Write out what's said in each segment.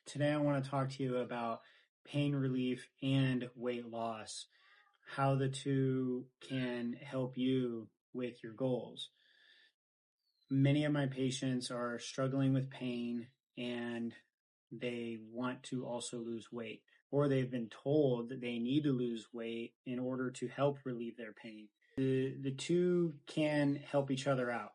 Today, I want to talk to you about pain relief and weight loss, how the two can help you with your goals. Many of my patients are struggling with pain and they want to also lose weight, or they've been told that they need to lose weight in order to help relieve their pain. The two can help each other out.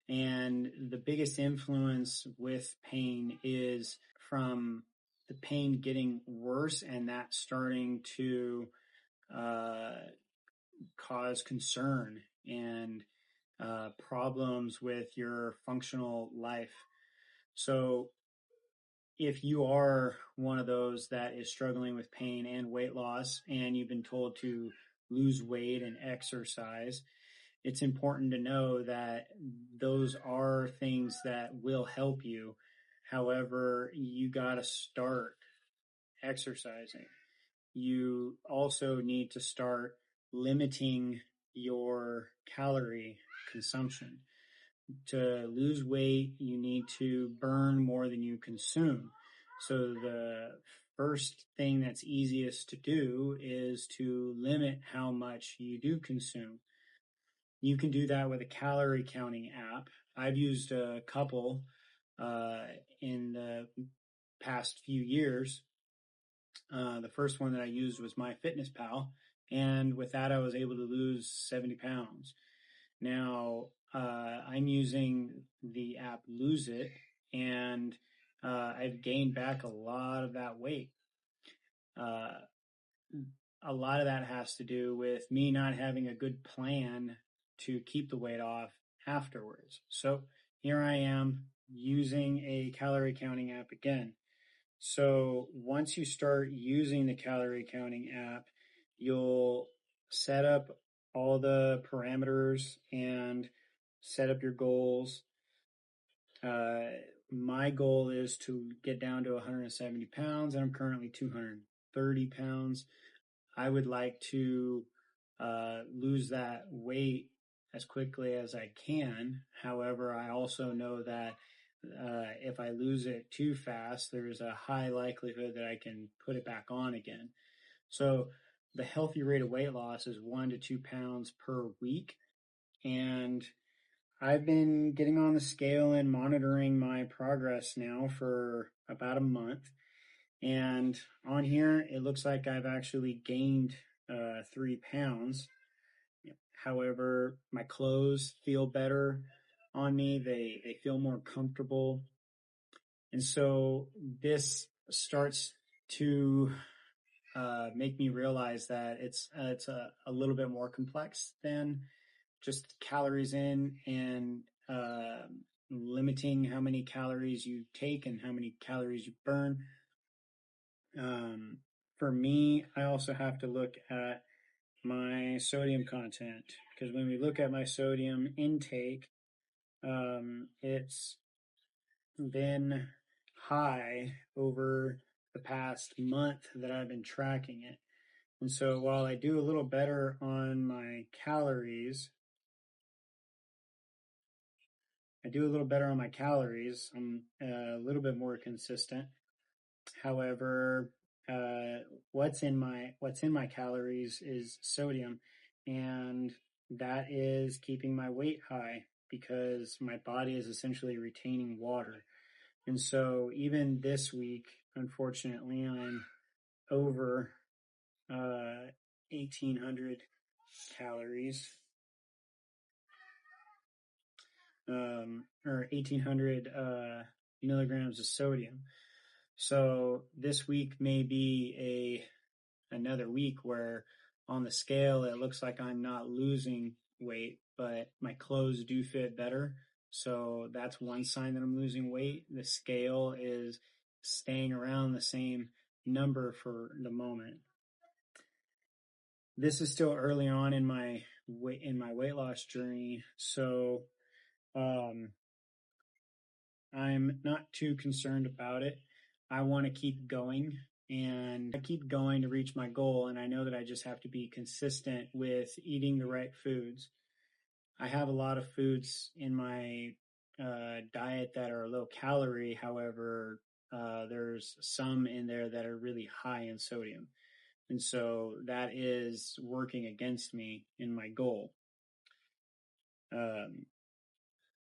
And the biggest influence with pain is from the pain getting worse and that starting to uh, cause concern and problems with your functional life. So, if you are one of those that is struggling with pain and weight loss, and you've been told to lose weight and exercise, it's important to know that those are things that will help you. However, you got to start exercising. You also need to start limiting your calorie consumption. To lose weight, you need to burn more than you consume. So the first thing that's easiest to do is to limit how much you do consume. You can do that with a calorie counting app. I've used a couple in the past few years. The first one that I used was MyFitnessPal, and with that, I was able to lose 70 pounds. Now, I'm using the app Lose It, and I've gained back a lot of that weight. A lot of that has to do with me not having a good plan to keep the weight off afterwards. So here I am using a calorie counting app again. So once you start using the calorie counting app, you'll set up all the parameters and set up your goals. My goal is to get down to 170 pounds, and I'm currently 230 pounds. I would like to lose that weight as quickly as I can. However, I also know that if I lose it too fast, there's a high likelihood that I can put it back on again. So the healthy rate of weight loss is 1 to 2 pounds per week. And I've been getting on the scale and monitoring my progress now for about a month. And on here, it looks like I've actually gained 3 pounds. However, my clothes feel better on me. They feel more comfortable. And so this starts to make me realize that it's a little bit more complex than just calories in and limiting how many calories you take and how many calories you burn. For me, I also have to look at my sodium content, because when we look at my sodium intake, it's been high over the past month that I've been tracking it. And so while I do a little better on my calories, I'm a little bit more consistent. However, what's in my calories is sodium, and that is keeping my weight high because my body is essentially retaining water. And so even this week, unfortunately, I'm over 1,800 calories, or 1,800 milligrams of sodium. So this week may be another week where on the scale it looks like I'm not losing weight, but my clothes do fit better. So that's one sign that I'm losing weight. The scale is staying around the same number for the moment. This is still early on in my weight loss journey, so I'm not too concerned about it. I want to keep going, and I keep going to reach my goal, and I know that I just have to be consistent with eating the right foods. I have a lot of foods in my diet that are low calorie. However, there's some in there that are really high in sodium. And so that is working against me in my goal.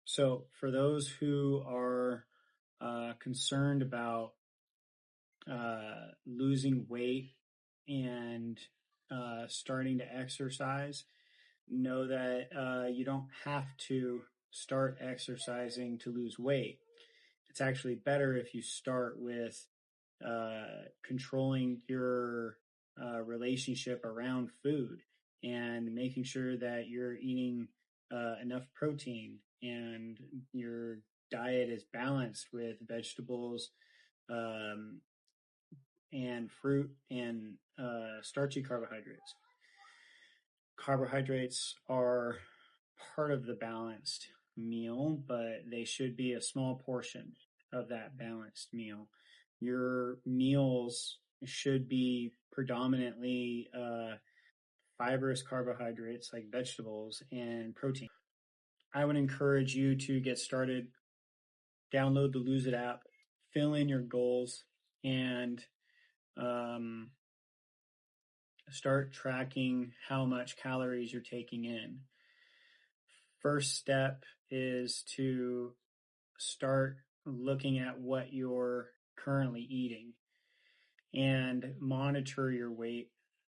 So for those who are concerned about losing weight and starting to exercise, know that you don't have to start exercising to lose weight. It's actually better if you start with controlling your relationship around food and making sure that you're eating enough protein and your diet is balanced with vegetables and fruit and starchy carbohydrates. Carbohydrates are part of the balanced meal, but they should be a small portion of that balanced meal. Your meals should be predominantly fibrous carbohydrates like vegetables and protein. I would encourage you to get started, download the Lose It app, fill in your goals, and start tracking how much calories you're taking in. First step is to start looking at what you're currently eating and monitor your weight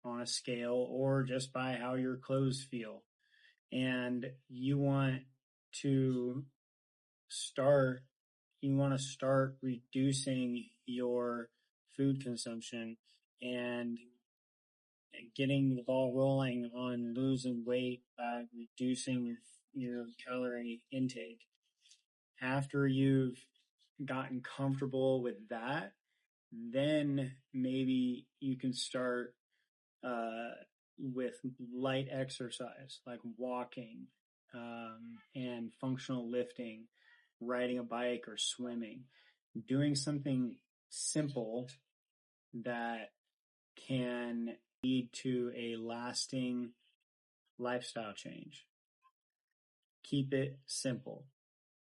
on a scale or just by how your clothes feel. And you want to start reducing your food consumption and getting the ball rolling on losing weight by reducing your calorie intake. After you've gotten comfortable with that, then maybe you can start with light exercise like walking and functional lifting, riding a bike or swimming, doing something simple that can lead to a lasting lifestyle change. Keep it simple.